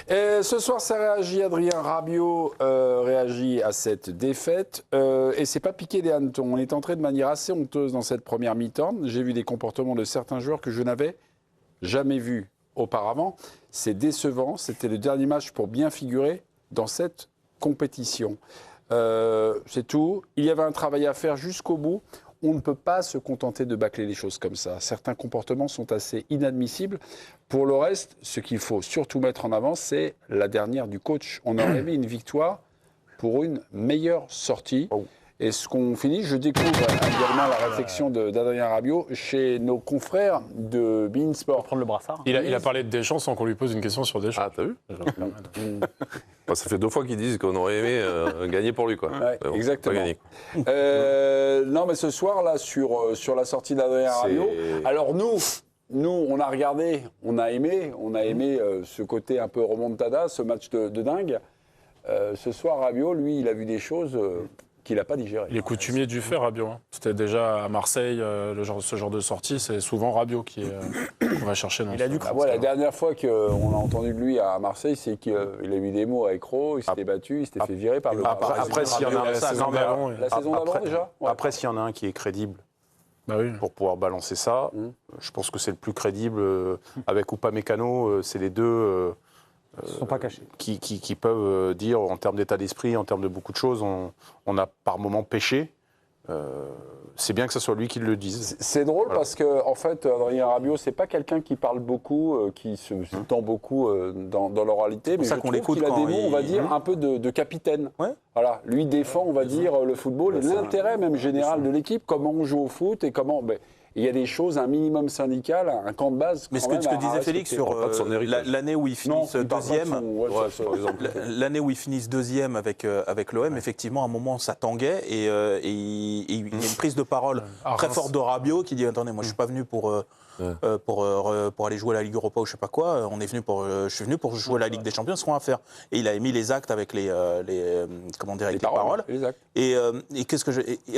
Ce soir, ça réagit. Adrien Rabiot réagit à cette défaite. Et c'est pas piqué des hannetons. On est entré de manière assez honteuse dans cette première mi-temps. J'ai vu des comportements de certains joueurs que je n'avais jamais vus auparavant. C'est décevant. C'était le dernier match pour bien figurer dans cette compétition. C'est tout. Il y avait un travail à faire jusqu'au bout. On ne peut pas se contenter de bâcler les choses comme ça. Certains comportements sont assez inadmissibles. Pour le reste, ce qu'il faut surtout mettre en avant, c'est la dernière du coach. On aurait aimé une victoire pour une meilleure sortie. Et ce qu'on finit, je découvre également la réflexion d'Adrien Rabiot chez nos confrères de beIN Sport. Prendre le brassard. Il a parlé de Deschamps sans qu'on lui pose une question sur Deschamps. Ah, t'as vu Ça fait 2 fois qu'ils disent qu'on aurait aimé gagner pour lui, quoi. Ouais, bon, exactement. pas gagné. Non, mais ce soir, là, sur la sortie d'Adrien Rabiot, alors nous, on a regardé, on a aimé ce côté un peu remontada, ce match de dingue. Ce soir, Rabiot, lui, il a vu des choses qu'il n'a pas digérées. Il est coutumier du fait, Rabiot. C'était déjà à Marseille, ce genre de sortie, c'est souvent Rabiot qu'on va chercher. Il a dû craindre. La dernière fois qu'on a entendu de lui à Marseille, c'est qu'il a eu des mots avec Ro, il s'était battu, il s'était fait virer par le... Après, s'il y en a la saison d'avant déjà. Après, s'il y en a un qui est crédible bah oui. pour pouvoir balancer ça, je pense que c'est le plus crédible. Avec Upamecano, c'est les deux... Ils ne sont pas cachés. Qui peuvent dire, en termes d'état d'esprit, en termes de beaucoup de choses, on a par moments péché. C'est bien que ce soit lui qui le dise. C'est drôle parce que, en fait, Adrien Rabiot, c'est pas quelqu'un qui parle beaucoup, qui se tend beaucoup dans l'oralité, mais je trouve qu'il a des mots, on va dire, un peu de capitaine. Ouais. Voilà, lui défend, on va dire, le football et l'intérêt même général de l'équipe, comment on joue au foot et comment... Il y a des choses, un minimum syndical, un camp de base. Mais ce que disait Félix sur l'année où ils finissent deuxième, l'année où ils finissent deuxième avec l'OM, effectivement, à un moment, ça tanguait et il y a une prise de parole très forte de Rabiot qui dit attendez, moi, je suis pas venu pour aller jouer à la Ligue Europa ou je sais pas quoi. Je suis venu pour jouer à la Ligue des Champions, ce qu'on va faire. Et il a émis les actes avec les paroles. Les actes. Et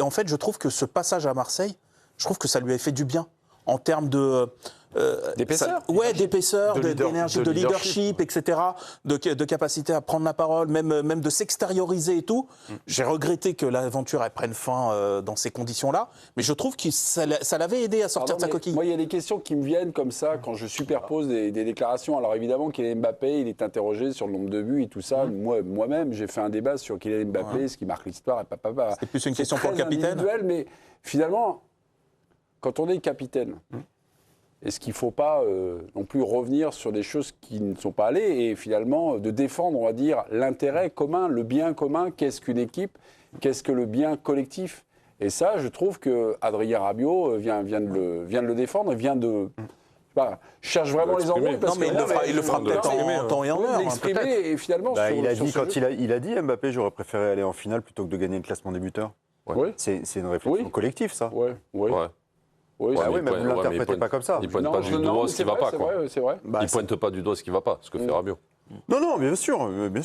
en fait, je trouve que ce passage à Marseille, je trouve que ça lui a fait du bien en termes de... d'épaisseur. D'épaisseur, d'énergie, de leadership, etc., de capacité à prendre la parole, même de s'extérioriser et tout. J'ai regretté que l'aventure elle prenne fin dans ces conditions-là, mais je trouve que ça l'avait aidé à sortir de sa coquille. Moi, il y a des questions qui me viennent comme ça quand je superpose des déclarations. Alors évidemment, Kylian Mbappé, il est interrogé sur le nombre de buts et tout ça. Moi-même, j'ai fait un débat sur Kylian Mbappé, ce qui marque l'histoire. C'est plus une question pour le capitaine. Mais finalement, quand on est capitaine, est-ce qu'il ne faut pas non plus revenir sur des choses qui ne sont pas allées et finalement de défendre, on va dire, l'intérêt commun, le bien commun, qu'est-ce qu'une équipe, qu'est-ce que le bien collectif? Et ça, je trouve que Adrien Rabiot vient de le défendre et vient de... cherche vraiment les embrouilles. Non, mais il le fera peut-être en temps et en heure. L'exprimer et finalement... il a dit Mbappé, j'aurais préféré aller en finale plutôt que de gagner le classement des buteurs. Ouais. C'est une réflexion collective, ça. Oui, mais vous ne l'interprétez pas comme ça. Il ne pointe pas du doigt ce qui ne va pas. C'est vrai. Il ne pointe pas du doigt ce qui ne va pas, ce que fait Rabiot. Non, bien sûr. Mais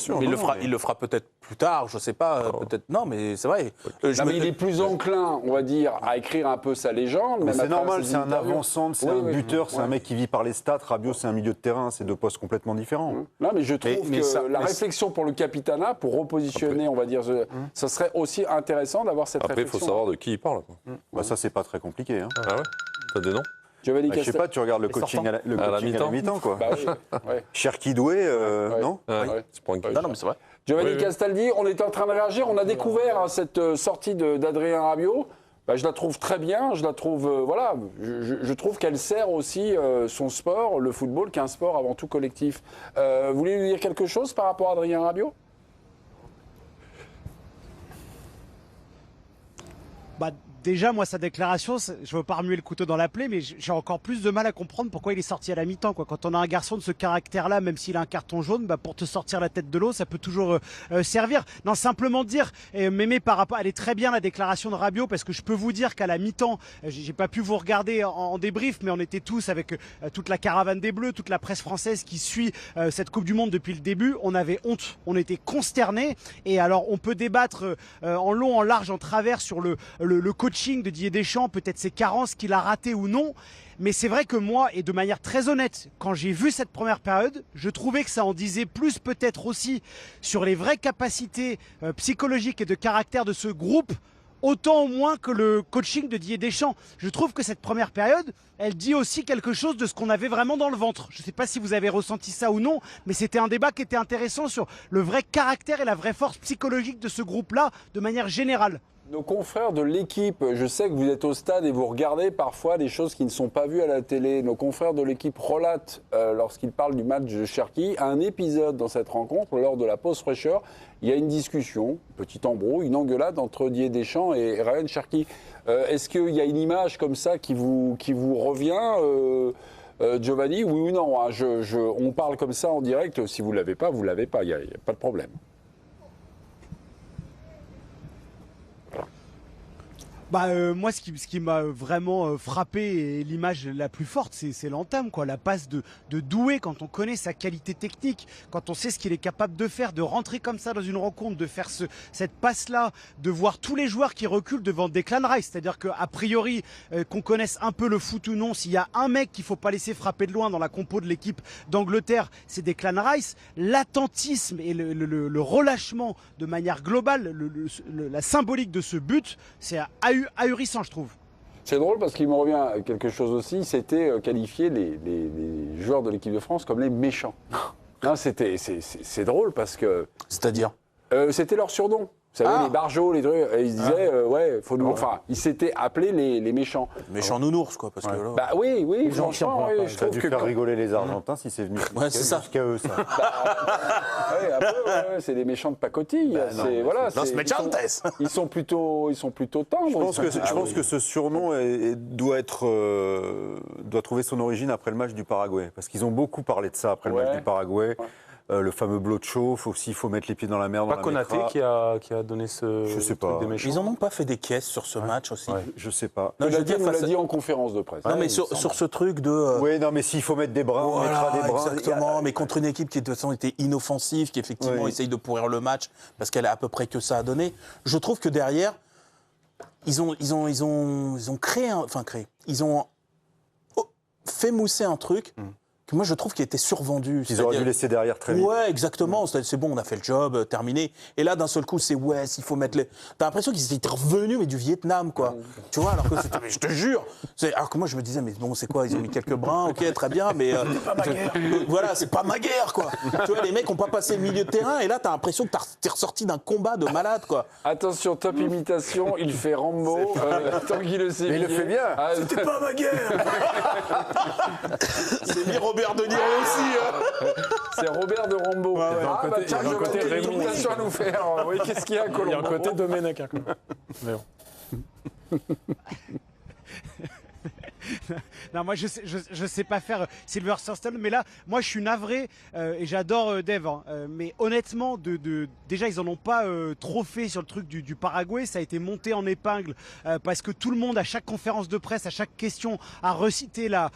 il le fera peut-être plus tard, je ne sais pas. Peut-être non, mais c'est vrai. Mais il est plus enclin, on va dire, à écrire un peu sa légende. C'est normal, c'est un avant-centre, c'est un buteur, c'est un mec qui vit par les stats. Rabiot, c'est un milieu de terrain, c'est 2 postes complètement différents. Non, mais je trouve que la réflexion pour le capitanat, pour repositionner, on va dire, ça serait aussi intéressant d'avoir cette réflexion. Après, il faut savoir de qui il parle. Ça, c'est pas très compliqué. Ah ouais? T'as des noms? Je sais pas, tu regardes le coaching à la mi-temps, quoi. Cherki Doué, non? Non, mais c'est vrai. Giovanni Castaldi, on est en train de réagir, on a découvert cette sortie d'Adrien Rabiot. Je la trouve très bien, je la trouve, je trouve qu'elle sert aussi son sport, le football, qui est un sport avant tout collectif. Vous voulez lui dire quelque chose par rapport à Adrien Rabiot? Déjà, moi, sa déclaration, je ne veux pas remuer le couteau dans la plaie, mais j'ai encore plus de mal à comprendre pourquoi il est sorti à la mi-temps. Quand on a un garçon de ce caractère-là, même s'il a un carton jaune, pour te sortir la tête de l'eau, ça peut toujours servir. Non, simplement dire, Mémé, par rapport, elle est très bien la déclaration de Rabiot, parce que je peux vous dire qu'à la mi-temps, j'ai pas pu vous regarder en débrief, mais on était tous avec toute la caravane des Bleus, toute la presse française qui suit cette Coupe du Monde depuis le début. On avait honte, on était consternés. Et alors, on peut débattre en long, en large, en travers sur le coaching coaching de Didier Deschamps, peut-être ses carences qu'il a ratées ou non. Mais c'est vrai que moi, et de manière très honnête, quand j'ai vu cette première période, je trouvais que ça en disait plus peut-être aussi sur les vraies capacités psychologiques et de caractère de ce groupe, autant au moins que le coaching de Didier Deschamps. Je trouve que cette première période, elle dit aussi quelque chose de ce qu'on avait vraiment dans le ventre. Je ne sais pas si vous avez ressenti ça ou non, mais c'était un débat qui était intéressant sur le vrai caractère et la vraie force psychologique de ce groupe-là, de manière générale. Nos confrères de l'équipe, je sais que vous êtes au stade et vous regardez parfois des choses qui ne sont pas vues à la télé. Nos confrères de l'équipe relatent, lorsqu'ils parlent du match de Cherki, un épisode dans cette rencontre, lors de la pause fraîcheur. Il y a une discussion, petit embrouille, une engueulade entre Didier Deschamps et Ryan Cherki. Est-ce qu'il y a une image comme ça qui vous revient Giovanni, oui ou non hein, on parle comme ça en direct, si vous ne l'avez pas, vous ne l'avez pas, il n'y a pas de problème. Moi, ce qui m'a vraiment frappé et l'image la plus forte, c'est l'entame, quoi. La passe de Doué, quand on connaît sa qualité technique, quand on sait ce qu'il est capable de faire, de rentrer comme ça dans une rencontre, de faire cette passe-là, de voir tous les joueurs qui reculent devant Declan Rice. C'est-à-dire qu'a priori, qu'on connaisse un peu le foot ou non, s'il y a un mec qu'il ne faut pas laisser frapper de loin dans la compo de l'équipe d'Angleterre, c'est Declan Rice. L'attentisme et le relâchement de manière globale, la symbolique de ce but, c'est ahurissant, je trouve. C'est drôle parce qu'il me revient quelque chose aussi, c'était qualifier les joueurs de l'équipe de France comme les méchants. C'est drôle parce que... C'est-à-dire c'était leur surnom. Vous savez, les barjots, les trucs, et ils disaient, faut nous... Enfin, ils s'étaient appelés les méchants. Méchants nounours, quoi, parce que là... Bah oui, franchement, je trouve que... faire rigoler les Argentins si c'est venu c'est ça. jusqu'à eux, ça. Un peu, c'est des méchants de pacotille. Ils sont plutôt tendres. Je pense que ce surnom doit trouver son origine après le match du Paraguay. Parce qu'ils ont beaucoup parlé de ça après le match du Paraguay. Le fameux blow de chauffe, aussi il faut mettre les pieds dans la merde. Pas Konaté qui a donné ce je sais pas. Truc des méchants. Ils en ont pas fait des caisses sur ce match aussi. Je sais pas. Non, vous l'a dit en conférence de presse. Non mais sur ce truc de... Oui, non mais s'il faut mettre des brins, on mettra des brins. Exactement, mais contre une équipe qui de toute façon était inoffensive, qui effectivement essaye de pourrir le match parce qu'elle a à peu près que ça à donner. Je trouve que derrière, ils ont fait mousser un truc. Que moi je trouve qu'il était survendu. Ils auraient dû laisser derrière très vite. Ouais, exactement. C'est bon, on a fait le job, terminé. Et là, d'un seul coup, c'est s'il faut mettre les. T'as l'impression qu'ils étaient revenus, mais du Vietnam, quoi. Tu vois, alors que c'était. Mais je te jure. Alors que moi, je me disais, mais bon, c'est quoi? Ils ont mis quelques brins, ok, très bien, mais. C'est pas ma guerre. Voilà, c'est pas ma guerre, quoi. Tu vois, les mecs n'ont pas passé le milieu de terrain, et là, t'as l'impression que t'es ressorti d'un combat de malade, quoi. Attention, top imitation, il fait Rambo. Tant qu'il le sait. Mais il le fait bien. C'était pas ma guerre. C'est mis Robert De Niro aussi. C'est Robert de Rambo. Tiens, je côté Raymond à nous faire. Oui, qu'est-ce qu'il y a, Colombo? Il y a un côté Domenech. Hein, mais bon. Non, moi je sais pas faire Sylvester Stallone, mais là, moi je suis navré et j'adore Dave. Mais honnêtement, déjà ils en ont pas trop fait sur le truc du Paraguay. Ça a été monté en épingle parce que tout le monde, à chaque conférence de presse, à chaque question, a recité la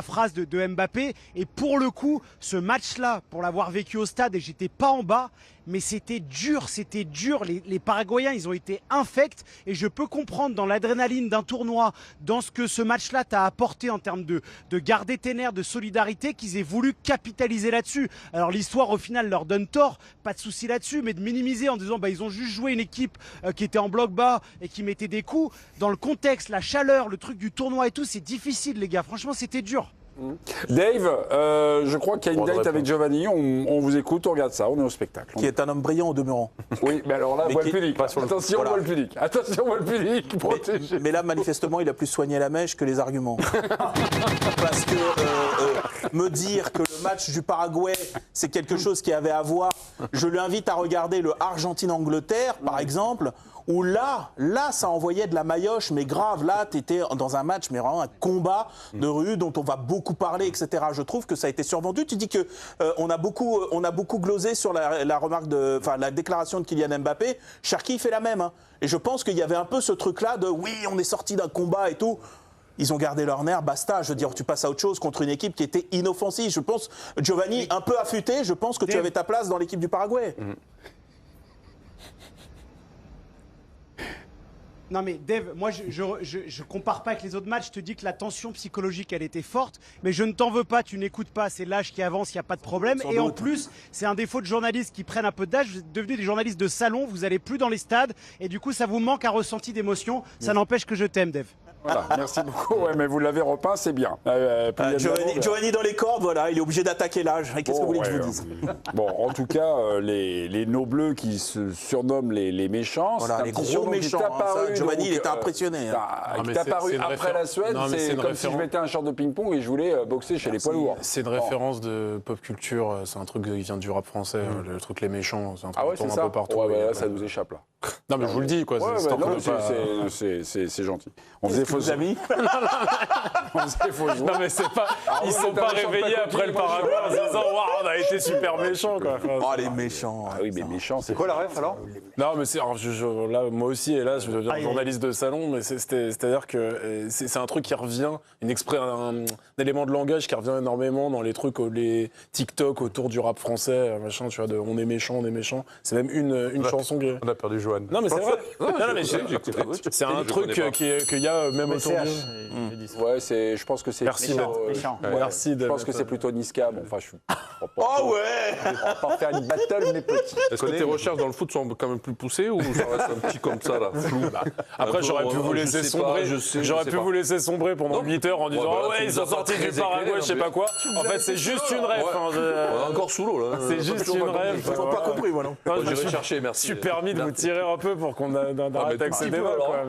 phrase de Mbappé. Et pour le coup, ce match-là, pour l'avoir vécu au stade, et j'étais pas en bas, mais c'était dur. Les Paraguayens, ils ont été infects et je peux comprendre dans l'adrénaline d'un tournoi, dans ce que ce match-là t'a apporté en termes de garder tes nerfs, de solidarité, qu'ils aient voulu capitaliser là-dessus. Alors l'histoire, au final, leur donne tort, pas de souci là-dessus, mais de minimiser en disant ils ont juste joué une équipe qui était en bloc bas et qui mettait des coups. Dans le contexte, la chaleur, le truc du tournoi et tout, c'est difficile, les gars. Franchement, c'était dur. Dave, je crois qu'il y a une date avec Giovanni, on vous écoute, on regarde ça, on est au spectacle. Qui est un homme brillant au demeurant. Oui, mais alors là, voile publique. Attention, voile public. Attention, voile public, protégé. Mais là, manifestement, il a plus soigné la mèche que les arguments. Parce que me dire que le match du Paraguay, c'est quelque chose qui avait à voir, je lui invite à regarder le Argentine-Angleterre, par exemple, où là, ça envoyait de la maillotche, mais grave, là, t'étais dans un match, mais vraiment un combat de rue dont on va beaucoup parler, etc. Je trouve que ça a été survendu. Tu dis que on a beaucoup glosé sur la remarque la déclaration de Kylian Mbappé. Cherki fait la même. Hein. Et je pense qu'il y avait un peu ce truc-là de oui, on est sorti d'un combat et tout. Ils ont gardé leur nerf, basta. Je veux dire, tu passes à autre chose contre une équipe qui était inoffensive. Je pense, Giovanni, un peu affûté, je pense que tu avais ta place dans l'équipe du Paraguay. Non mais Dave, moi je compare pas avec les autres matchs, je te dis que la tension psychologique elle était forte, mais je ne t'en veux pas, tu n'écoutes pas, c'est l'âge qui avance, il n'y a pas de problème. Et en plus, c'est un défaut de journalistes qui prennent un peu d'âge, vous êtes devenus des journalistes de salon, vous allez plus dans les stades, et du coup ça vous manque un ressenti d'émotion, ça n'empêche que je t'aime Dave. Voilà, merci beaucoup. Ouais, mais vous l'avez repeint, c'est bien. Giovanni dans les cordes, voilà, il est obligé d'attaquer l'âge. Qu'est-ce que vous voulez que je vous dise? Bon, en tout cas, les nos bleus qui se surnomment les méchants, voilà, les gros méchants. Giovanni, il était impressionné. Il est apparu après la Suède, c'est comme si je mettais un short de ping-pong et je voulais boxer chez les poids lourds. C'est une référence de pop culture, c'est un truc qui vient du rap français, le truc les méchants, c'est un truc qui tourne un peu partout. Ouais, là, ça nous échappe là. Non, mais je vous le dis, quoi. C'est gentil. On faisait faux amis. On faisait faux jours. Non, mais c'est pas. Ils sont pas réveillés après le Paraguay en se disant waouh, on a été super méchants, quoi. Oh, les méchants. Ah oui, mais méchants, c'est quoi la ref alors? Non, mais c'est. Là, moi aussi, hélas, je deviens journaliste de salon, mais c'est-à-dire que c'est un truc qui revient, un élément de langage qui revient énormément dans les trucs, les TikTok autour du rap français, machin, tu vois, de on est méchant. C'est même une chanson que. On a perdu Johan. Non, mais c'est vrai. Non, mais c'est un truc qu'il y a même autour de. Ouais, je pense que c'est. Merci, merci. Je pense que c'est plutôt Niska. Bon, enfin, je suis. Oh ouais. On va faire une battle, mais petit. Est-ce que tes recherches dans le foot sont quand même plus poussées ou ça reste un petit comme ça là, flou? Après, j'aurais pu vous laisser sombrer. J'aurais pu vous laisser sombrer pendant 8 heures en disant ah ouais, ils sont sortis du Paraguay, je sais pas quoi. En fait, c'est juste une rêve. On est encore sous l'eau là. C'est juste une rêve. Ils n'ont pas compris, voilà. J'irai chercher, merci. Je suis permis de vous tirer un peu pour qu'on arrête avec ces débats.